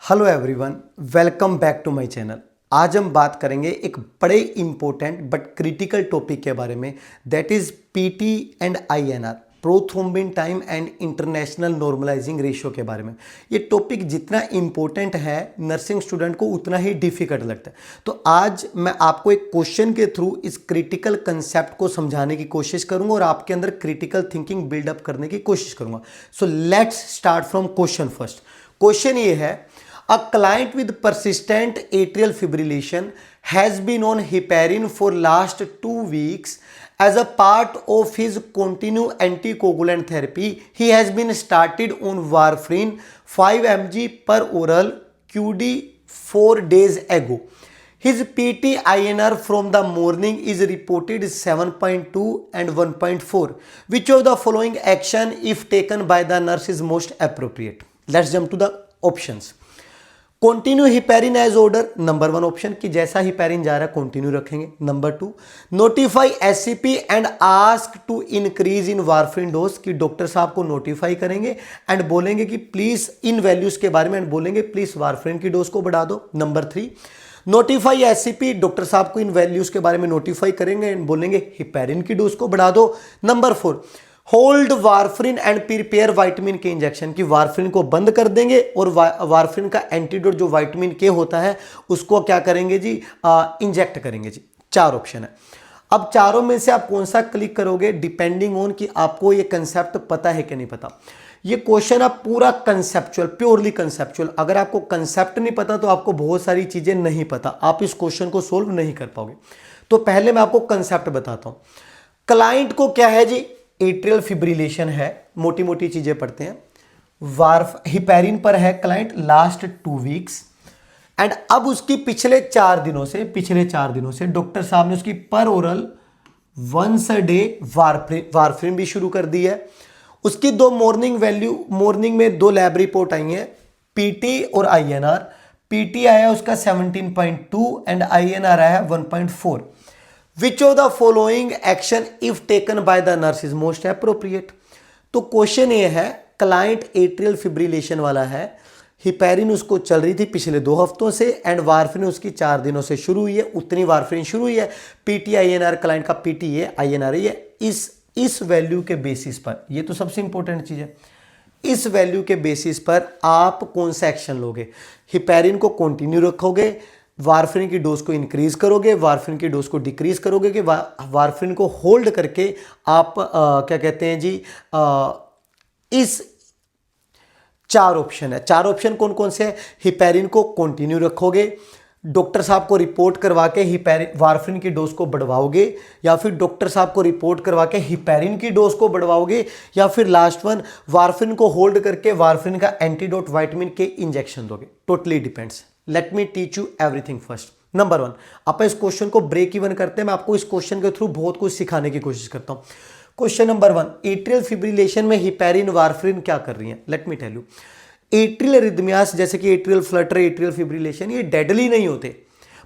Hello everyone, welcome back to my channel. आज हम बात करेंगे एक बड़े इंपॉर्टेंट बट क्रिटिकल टॉपिक के बारे में, that is PT and INR, prothrombin time and international normalising ratio के बारे में। ये टॉपिक जितना इंपॉर्टेंट है नर्सिंग स्टूडेंट को उतना ही डिफिकल्ट लगता है। तो आज मैं आपको एक क्वेश्चन के थ्रू इस क्रिटिकल कंसेप्ट को समझाने की कोशिश करूंगा और आपके अंदर क्रिटिकल थिंकिंग बिल्डअप करने की कोशिश करूंगा। So let's start from question first. Question ये है, a client with persistent atrial fibrillation has been on heparin for last 2 weeks as a part of his continued anticoagulant therapy. He has been started on warfarin 5 mg per oral QD 4 days ago. His PT-INR from the morning is reported 7.2 and 1.4. Which of the following action if taken by the nurse is most appropriate? Let's jump to the options. Continue heparin as order, number 1 option कि जैसा heparin जा रहा है continue रखेंगे। Number 2, notify SCP and ask to increase in warfarin dose, कि doctor साहब को notify करेंगे एंड बोलेंगे कि प्लीज इन वैल्यूज के बारे में एंड बोलेंगे प्लीज वारफरिन की डोज को बढ़ा दो। नंबर 3, नोटिफाई एससीपी, डॉक्टर साहब को इन वैल्यूज के बारे में नोटिफाई करेंगे एंड बोलेंगे हिपेरिन की डोज को बढ़ा दो। Number 4, hold warfarin and prepare vitamin के इंजेक्शन, की वारफरिन को बंद कर देंगे और वारफरिन का एंटीडोट जो वाइटामिन के होता है उसको क्या करेंगे जी, इंजेक्ट करेंगे जी। 4 ऑप्शन है। अब चारों में से आप कौन सा क्लिक करोगे डिपेंडिंग ऑन कि आपको ये कंसेप्ट पता है कि नहीं पता। ये क्वेश्चन आप पूरा कंसेप्चुअल, प्योरली कंसेप्चुअल, अगर आपको कंसेप्ट नहीं पता तो आपको बहुत सारी चीजें नहीं पता, आप इस क्वेश्चन को सोल्व नहीं कर पाओगे। तो पहले मैं आपको कंसेप्ट बताता हूं। क्लाइंट को क्या है जी, एट्रियल फिब्रिलेशन है, मोटी मोटी चीजें पढ़ते हैं। हिपेरिन पर है क्लाइंट लास्ट 2 वीक्स एंड अब उसकी पिछले 4 दिनों से डॉक्टर साहब ने उसकी पर oral once a day warfarin भी शुरू कर दी है। उसकी 2 मॉर्निंग में 2 लैब रिपोर्ट आई हैं, पीटी और आईएनआर। पीटी आया उसका 17.2 एंड आईएनआर आया 1.4। Which of the following action if taken by the nurse is most appropriate? तो क्वेश्चन ये है, क्लाइंट एट्रियल फिब्रिलेशन वाला है, हिपेरिन उसको चल रही थी पिछले 2 हफ्तों से एंड वारफरिन उसकी 4 दिनों से शुरू हुई है, उतनी वारफरिन शुरू हुई है। पीटी आईएनआर क्लाइंट का पीटी है, आईएनआर है, इस वैल्यू के बेसिस पर, ये तो सबसे इंपॉर्टेंट चीज है, इस वैल्यू के बेसिस पर आप कौन सा एक्शन लोगे। हिपेरिन को कंटिन्यू रखोगे, वारफरिन की डोज को इंक्रीज करोगे, वारफरिन की डोज को डिक्रीज करोगे, कि वारफरिन को होल्ड करके आप क्या कहते हैं जी, इस 4 ऑप्शन है। 4 ऑप्शन कौन कौन से हैं? हिपेरिन को कंटिन्यू रखोगे, डॉक्टर साहब को रिपोर्ट करवा के वारफरिन की डोज को बढ़वाओगे, या फिर डॉक्टर साहब को रिपोर्ट करवा के हिपेरिन की डोज को बढ़वाओगे, या फिर लास्ट वन वारफरिन को होल्ड करके वारफरिन का एंटीडोट विटामिन के इंजेक्शन दोगे। Totally depends. Let me teach you everything first. Number 1, आप इस क्वेश्चन को ब्रेक इवन करते हैं, मैं आपको इस क्वेश्चन के थ्रू बहुत कुछ सिखाने की कोशिश करता हूं। क्वेश्चन नंबर 1, एट्रियल फिब्रिलेशन में हिपेरिन वारफरिन क्या कर रही है? Let me tell you. Atrial arrhythmias जैसे कि एट्रियल फ्लटर, एट्रियल फिब्रिलेशन, ये डेडली नहीं होते,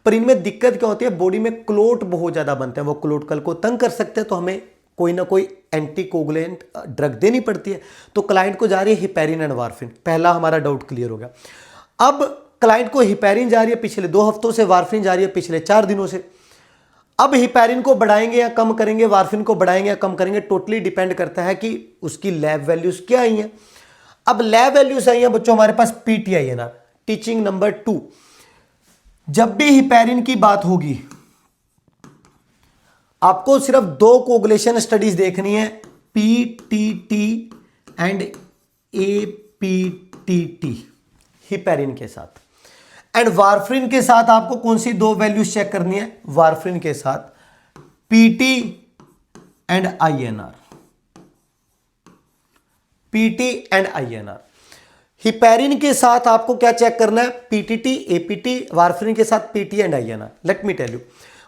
पर इनमें दिक्कत क्या होती है, बॉडी में क्लोट बहुत ज्यादा बनते हैं, वो क्लोट कल को तंग कर सकते हैं, तो हमें कोई ना कोई एंटीकोगुलेंट ड्रग देनी पड़ती है। तो क्लाइंट को जा रही है हिपेरिन एंड वारफरिन, पहला हमारा डाउट क्लियर हो गया। अब क्लाइंट को हिपेरिन जा रही है पिछले 2 हफ्तों से, वारफरिन जा रही है पिछले 4 दिनों से। अब हिपेरिन को बढ़ाएंगे या कम करेंगे, वारफरिन को बढ़ाएंगे या कम करेंगे, टोटली डिपेंड करता है कि उसकी लैब वैल्यूज क्या आई हैं। अब लैब वैल्यूज आई हैं बच्चों हमारे पास पीटीआईएनआर। टीचिंग नंबर 2, जब भी हिपेरिन की बात होगी आपको सिर्फ 2 कोगुलेशन स्टडीज देखनी है, पीटीटी एंड एपीटीटी हिपेरिन के साथ, एंड वारफरिन के साथ आपको कौन सी 2 वैल्यूज चेक करनी है? वारफरिन के साथ PT and INR, PT and INR. Heparin के साथ आपको क्या चेक करना है? पीटीटी, एपीटी, वारफरिन के साथ PT and INR. Let me tell you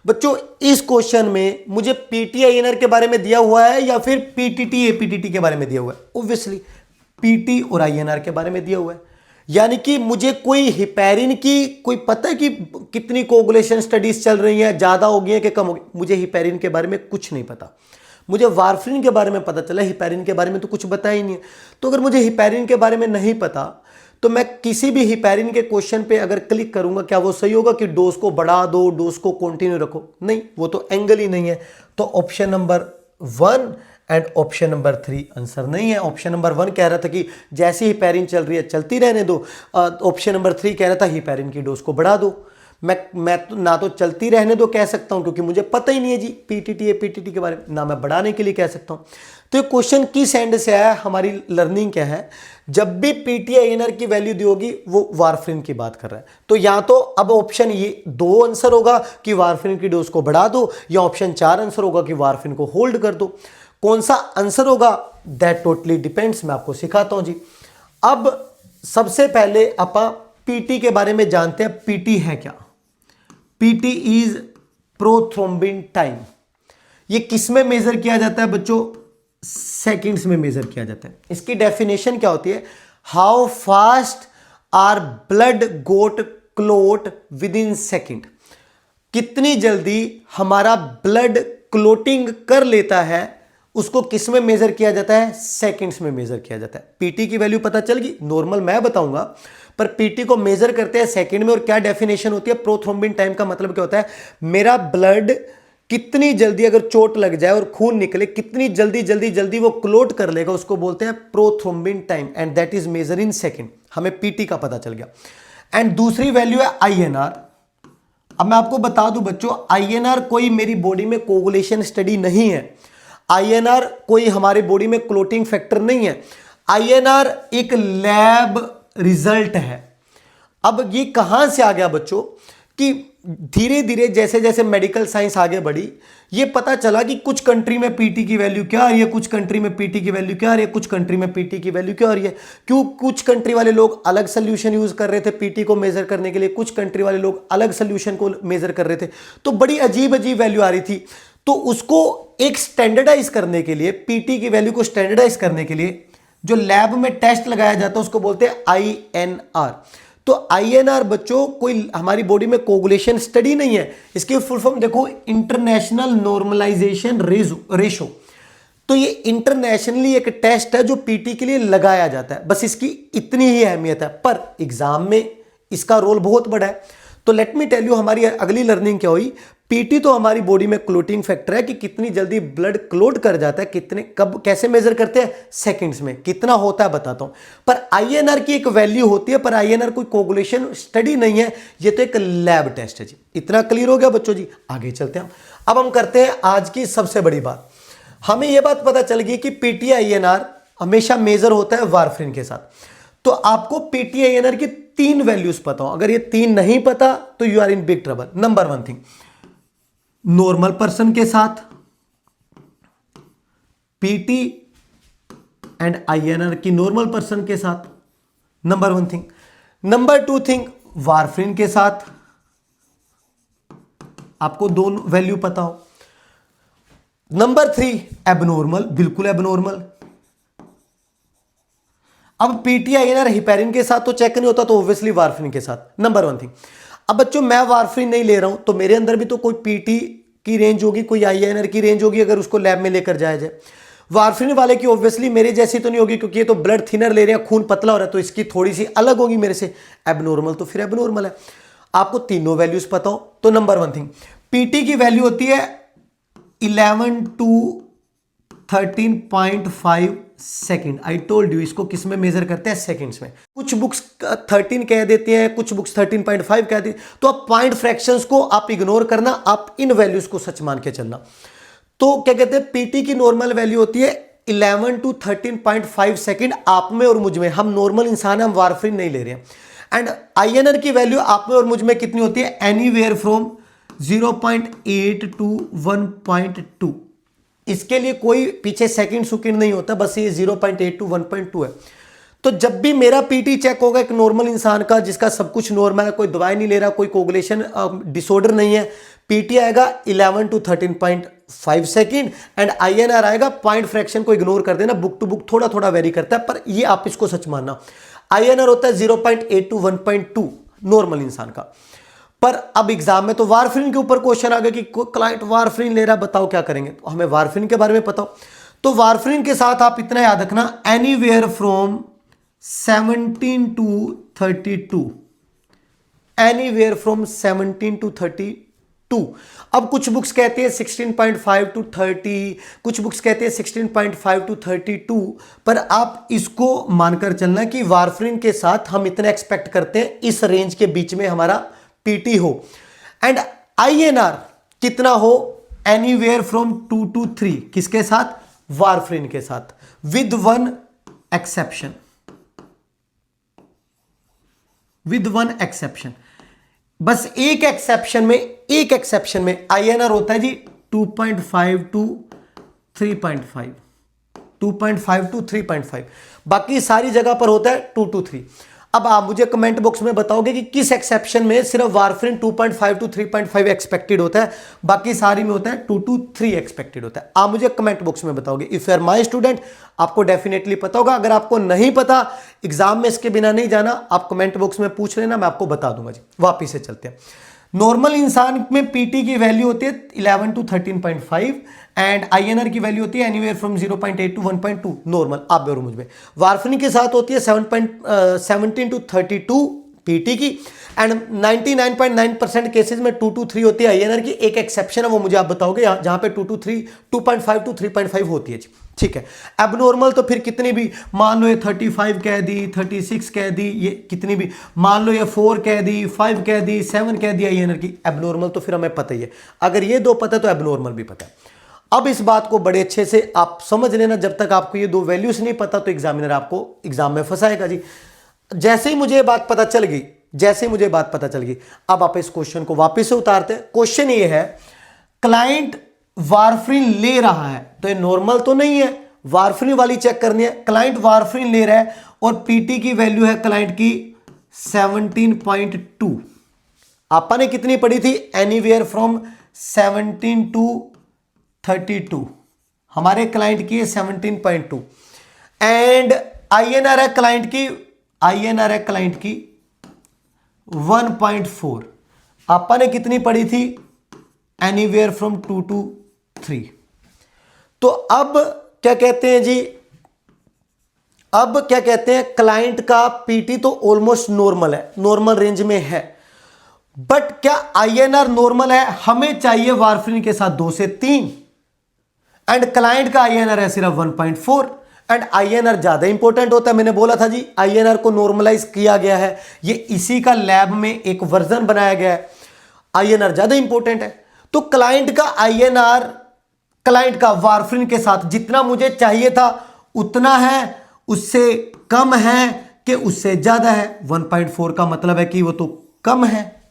बच्चों, इस क्वेश्चन में मुझे पीटी आईएनआर के बारे में दिया हुआ है या फिर पीटीटी एपीटीटी के बारे में दिया हुआ है? ऑब्वियसली पीटी और आईएनआर के बारे में दिया हुआ है, यानी कि मुझे कोई हिपेरिन की कोई पता है कि कितनी कोगुलेशन स्टडीज चल रही हैं, ज्यादा हो गई है कि कम हो गई? मुझे हिपेरिन के बारे में कुछ नहीं पता। मुझे वारफरिन के बारे में पता चला, हिपेरिन के बारे में तो कुछ बताया ही नहीं है। तो अगर मुझे हिपेरिन के बारे में नहीं पता तो मैं किसी भी हिपैरिन के क्वेश्चन पे अगर क्लिक करूंगा, क्या वो सही होगा कि डोज को बढ़ा दो, डोज को कंटिन्यू रखो? नहीं, वो तो एंगल ही नहीं है। तो option number 1 and option number 3 answer नहीं है। ऑप्शन नंबर 1 कह रहा था कि जैसी हिपैरिन चल रही है चलती रहने दो। ऑप्शन नंबर 3 कह रहा था हिपैरिन की डोज को बढ़ा दो। मैं तो ना तो चलती रहने दो कह सकता हूं क्योंकि मुझे पता ही नहीं है जी पीटीटी है पीटीटी के बारे में, ना मैं बढ़ाने के लिए कह सकता हूं। तो ये क्वेश्चन किस एंड से आया? हमारी लर्निंग क्या है, जब भी पीटीआईएनआर की वैल्यू दी होगी वो वारफरिन की बात कर रहा है। तो या तो अब ऑप्शन ये 2 आंसर होगा कि वारफरिन की डोज को बढ़ा दो, या ऑप्शन 4 आंसर होगा कि वारफरिन को होल्ड कर दो। कौन सा आंसर होगा दैट टोटली डिपेंड्स, मैं आपको सिखाता हूं जी। अब सबसे पहले अपन पीटी के बारे में जानते हैं। पीटी है क्या? PT is prothrombin time. ये किस में मेजर किया जाता है बच्चों? सेकंड्स में मेजर किया जाता है। इसकी डेफिनेशन क्या होती है? How fast are blood got clot within second. कितनी जल्दी हमारा ब्लड क्लोटिंग कर लेता है, उसको किस में मेजर किया जाता है? सेकंड्स में मेजर किया जाता है। पीटी की वैल्यू पता चल गई, नॉर्मल मैं बताऊंगा, पर पीटी को मेजर करते हैं सेकंड में। और क्या डेफिनेशन होती है प्रोथ्रोम्बिन टाइम का? मतलब क्या होता है, मेरा ब्लड कितनी जल्दी, अगर चोट लग जाए और खून निकले, कितनी जल्दी जल्दी जल्दी वो क्लोट कर लेगा, उसको बोलते हैं prothrombin time, and that is measure in second. हमें पीटी का पता चल गया। एंड दूसरी वैल्यू है आईएनआर। अब मैं आपको बता दूं बच्चों, आईएनआर कोई मेरी बॉडी में कोगुलेशन स्टडी नहीं है। आईएनआर कोई हमारी बॉडी में क्लोटिंग फैक्टर नहीं है। आईएनआर एक लैब रिजल्ट है। अब ये कहां से आ गया बच्चों कि धीरे धीरे जैसे जैसे मेडिकल साइंस आगे बढ़ी, ये पता चला कि कुछ कंट्री में पीटी की वैल्यू क्या आ रही है, कुछ कंट्री में पीटी की वैल्यू क्या आ रही है, कुछ कंट्री में पीटी की वैल्यू क्या आ रही है। क्यों? कुछ कंट्री वाले लोग अलग सोल्यूशन यूज कर रहे थे पीटी को मेजर करने के लिए, कुछ कंट्री वाले लोग अलग सोल्यूशन को मेजर कर रहे थे। तो बड़ी अजीब अजीब वैल्यू आ रही थी। तो उसको एक स्टैंडर्डाइज करने के लिए, पीटी की वैल्यू को स्टैंडर्डाइज करने के लिए जो लैब में टेस्ट लगाया जाता है उसको बोलते हैं आईएनआर। तो आईएनआर बच्चों कोई हमारी बॉडी में कोगुलेशन स्टडी नहीं है। इसकी फुल फॉर्म देखो, इंटरनेशनल नॉर्मलाइजेशन रेशो। तो ये इंटरनेशनली एक टेस्ट है जो पीटी के लिए लगाया जाता है, बस इसकी इतनी ही अहमियत है। पर एग्जाम में इसका रोल बहुत बड़ा है। तो लेट मी टेल यू हमारी अगली लर्निंग क्या हुई। पीटी तो हमारी बॉडी में क्लोटिंग फैक्टर है कि कितनी जल्दी ब्लड क्लोट कर जाता है, कितने कब कैसे मेजर करते हैं? सेकंड्स में। कितना होता है बताता हूं। पर आईएनआर की एक वैल्यू होती है, पर आईएनआर कोई कोगुलेशन स्टडी नहीं है, ये तो एक लैब टेस्ट है जी। इतना क्लियर हो गया बच्चों जी? आगे चलते हैं। अब हम करते हैं आज की सबसे बड़ी बात। हमें यह बात पता चल गई कि पीटी आईएनआर हमेशा मेजर होता है वारफरिन के साथ। तो आपको पीटी आईएनआर की 3 वैल्यूज पता हो। अगर ये 3 नहीं पता तो you are in big trouble. Number 1 thing, normal person के साथ पीटी एंड आईएनआर की नॉर्मल पर्सन के साथ, number 1 thing. Number 2 thing, warfarin के साथ आपको दोनों वैल्यू पता हो। नंबर 3 एबनॉर्मल, बिल्कुल एबनॉर्मल। अब पीटी आईएनआर हिपैरिन के साथ तो चेक नहीं होता, तो ऑब्वियसली वारफरिन के साथ। Number 1 thing. अब बच्चों मैं वारफरिन नहीं ले रहा हूं तो मेरे अंदर भी तो कोई पीटी की रेंज होगी, कोई आईएनआर की रेंज होगी अगर उसको लैब में लेकर जाया जाए। वारफरिन वाले की ऑब्वियसली मेरे जैसी तो नहीं होगी क्योंकि ये तो ब्लड थिनर ले रहे हैं, खून पतला हो रहा है, तो इसकी थोड़ी सी अलग होगी मेरे से। एबनॉर्मल तो फिर एबनॉर्मल है। आपको तीनों वैल्यूज पता हो तो नंबर 1 थिंग, पीटी की वैल्यू होती है 11 to 13.5 second. I told you, इसको किस में मेजर करते हैं? सेकेंड्स में। कुछ बुक्स 13 कह देती हैं, कुछ बुक्स 13.5 कह देती हैं। तो आप पॉइंट फ्रैक्शंस को आप इग्नोर करना, आप इन वैल्यूज को सच मान के चलना। तो क्या कहते हैं, पीटी की नॉर्मल वैल्यू होती है 11 to 13.5 सेकेंड। आप में और मुझ में, हम नॉर्मल इंसान हैं, हम वारफरिन नहीं ले रहे हैं। एंड आईएनआर की वैल्यू आप में और मुझ में कितनी होती है? Anywhere from 0.8 to 1.2। इसके लिए कोई पीछे सेकंड सुकेंड नहीं होता, बस ये 0.8 to 1.2 है। तो जब भी मेरा पीटी चेक होगा एक नॉर्मल इंसान का जिसका सब कुछ नॉर्मल है, कोई दवाई नहीं ले रहा, कोई कोगुलेशन डिसऑर्डर नहीं है, पीटी आएगा 11 to 13.5 सेकेंड एंड आईएनआर आएगा, पॉइंट फ्रैक्शन को इग्नोर कर देना, बुक टू बुक थोड़ा थोड़ा वेरी करता है, पर ये आप इसको सच मानना। आईएनआर होता है 0.8 to 1.2 नॉर्मल इंसान का। पर अब एग्जाम में तो वारफरिन के ऊपर क्वेश्चन आ गया कि कोई क्लाइंट वारफरिन ले रहा, बताओ क्या करेंगे। तो हमें वारफरिन के बारे में पता हो तो वारफरिन के साथ आप इतना याद रखना, anywhere from 17 to 32, anywhere from 17 to 32। अब कुछ बुक्स कहती है 16.5 टू 30, कुछ बुक्स कहते हैं 16.5 टू 32, पर आप इसको मानकर चलना कि वारफरिन के साथ हम इतना एक्सपेक्ट करते हैं इस रेंज के बीच में हमारा पीटी हो, एंड आईएनआर कितना हो, एनीवेयर फ्रॉम 2 टू 3, किसके साथ, वारफरिन के साथ, with one exception, with one exception. बस एक एक्सेप्शन में आईएनआर होता है जी 2.5 टू 3.5, 2.5 टू 3.5, बाकी सारी जगह पर होता है 2 टू 3। अब आप मुझे कमेंट बॉक्स में बताओगे कि किस एक्सेप्शन में सिर्फ वारफरिन 2.5 टू 3.5 एक्सपेक्टेड होता है, बाकी सारी में होता है 2 टू 3 एक्सपेक्टेड होता है। आप मुझे कमेंट बॉक्स में बताओगे। If you are my student, आपको डेफिनेटली पता होगा। अगर आपको नहीं पता, एग्जाम में इसके बिना नहीं जाना, आप कमेंट बॉक्स में पूछ लेना, मैं आपको बता दूंगा जी। वापिस से चलते हैं। नॉर्मल इंसान में पीटी की वैल्यू होती है 11 टू 13.5 एंड आईएनआर की वैल्यू होती है एनीवेयर फ्रॉम 0.8 टू 1.2 नॉर्मल, आप और मुझ में। वारफरिन के साथ होती है 17 टू 32 पीटी की, एंड 99.9% केसेस में 2 टू 3 होती है आईएनआर की। एक एक्सेप्शन है, वो मुझे आप बताओगे, जहां पे 2 टू 3, 2.5 टू 3.5 होती है जी, ठीक है। एबनॉर्मल तो फिर कितनी भी, मान लो ये 35 कह दी, 36 कह दी, ये कितनी भी, मान लो ये 4 कह दी, 5 कह दी, 7 कह दी आईएनआर की। एबनॉर्मल तो फिर हमें पता ही है, अगर ये दो पता है तो एबनॉर्मल भी पता है। अब इस बात को बड़े अच्छे से आप समझ लेना, जब तक आपको ये दो वैल्यूज नहीं पता तो एग्जामिनर आपको एग्जाम में फंसाएगा जी। जैसे ही मुझे बात पता चल गई, अब आप इस क्वेश्चन को वापस से उतारते हैं। क्वेश्चन ये है, क्लाइंट वारफरिन ले रहा है, तो ये नॉर्मल तो नहीं है, वारफरिन वाली चेक करनी है। क्लाइंट वारफरिन ले रहा है और पीटी की वैल्यू है क्लाइंट की 17.2। आपने कितनी पढ़ी थी, एनीवेयर फ्रॉम 17 टू 32, हमारे क्लाइंट की है 17.2, एंड आईएनआर है क्लाइंट की 1.4। आपने कितनी पढ़ी थी, एनीवेयर फ्रॉम 2 टू 3। तो अब क्या कहते हैं जी, क्लाइंट का पीटी तो ऑलमोस्ट नॉर्मल है, नॉर्मल रेंज में है, बट क्या आईएनआर नॉर्मल है? हमें चाहिए वारफरिन के साथ 2 से 3, एंड क्लाइंट का आईएनआर है सिर्फ 1.4, एंड आईएनआर ज्यादा इंपॉर्टेंट होता है। मैंने बोला था जी, आईएनआर को नॉर्मलाइज किया गया है, ये इसी का लैब में एक वर्जन बनाया गया है। आईएनआर ज्यादा इंपॉर्टेंट है, तो क्लाइंट का आईएनआर, क्लाइंट का वारफरिन के साथ जितना मुझे चाहिए था उतना है, उससे कम है कि उससे ज्यादा है। 1.4 का मतलब है कि वो तो कम है।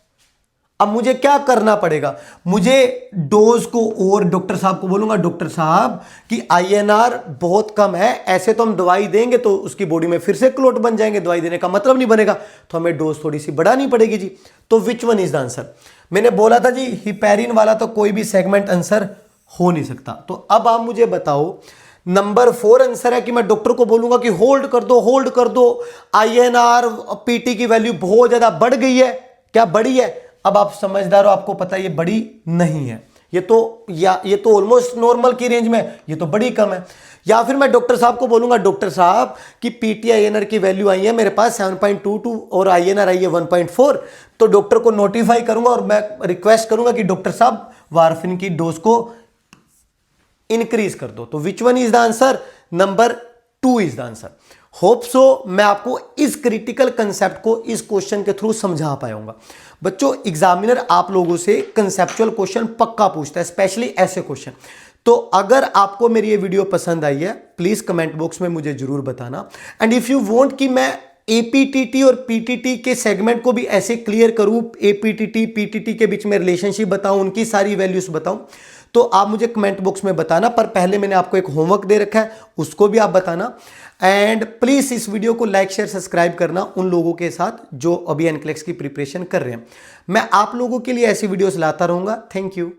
अब मुझे क्या करना पड़ेगा, मुझे डोज को, और डॉक्टर साहब को बोलूंगा, डॉक्टर साहब कि आईएनआर बहुत कम है, ऐसे तो हम दवाई देंगे तो उसकी बॉडी में फिर से क्लोट बन जाएंगे, दवाई देने का मतलब नहीं बनेगा, तो हमें डोज थोड़ी सी बढ़ानी पड़ेगी जी। तो which one is the answer? मैंने बोला था जी, हिपैरिन वाला तो कोई भी सेगमेंट आंसर हो नहीं सकता। तो अब आप मुझे बताओ, नंबर 4 आंसर है कि मैं डॉक्टर को बोलूंगा कि होल्ड कर दो, आईएनआर पीटी की वैल्यू बहुत ज्यादा बढ़ गई है। क्या बढ़ी है? अब आप समझदार हो, आपको पता है ये बड़ी नहीं है, ये तो ऑलमोस्ट नॉर्मल की रेंज में, ये तो बड़ी कम है। या फिर मैं डॉक्टर साहब को बोलूंगा, डॉक्टर साहब कि पीटी आईएनआर की वैल्यू आई है मेरे पास 7.22 और आईएनआर आई है 1.4, तो डॉक्टर को नोटिफाई करूंगा और मैं रिक्वेस्ट करूंगा कि डॉक्टर साहब वारफरिन की डोज को इंक्रीज कर दो। तो which one is the answer? Number 2 is the answer. Hope so मैं आपको इस क्रिटिकल कंसेप्ट को इस क्वेश्चन के थ्रू समझा पाऊंगा। बच्चों, एग्जामिनर आप लोगों से कंसेप्चुअल क्वेश्चन पक्का पूछता है, स्पेशली ऐसे क्वेश्चन। तो अगर आपको मेरी ये वीडियो पसंद आई है, प्लीज कमेंट बॉक्स में मुझे जरूर बताना। एंड इफ यू वांट कि मैं एपीटीटी और पीटीटी के सेगमेंट को भी ऐसे क्लियर करूं, एपीटीटी पीटीटी के बीच में रिलेशनशिप बताऊं, उनकी सारी वैल्यूज बताऊं, तो आप मुझे कमेंट बॉक्स में बताना। पर पहले मैंने आपको एक होमवर्क दे रखा है, उसको भी आप बताना। एंड प्लीज इस वीडियो को लाइक शेयर सब्सक्राइब करना उन लोगों के साथ जो अभी एनक्लेक्स की प्रिपरेशन कर रहे हैं। मैं आप लोगों के लिए ऐसी वीडियोस लाता रहूंगा। Thank you.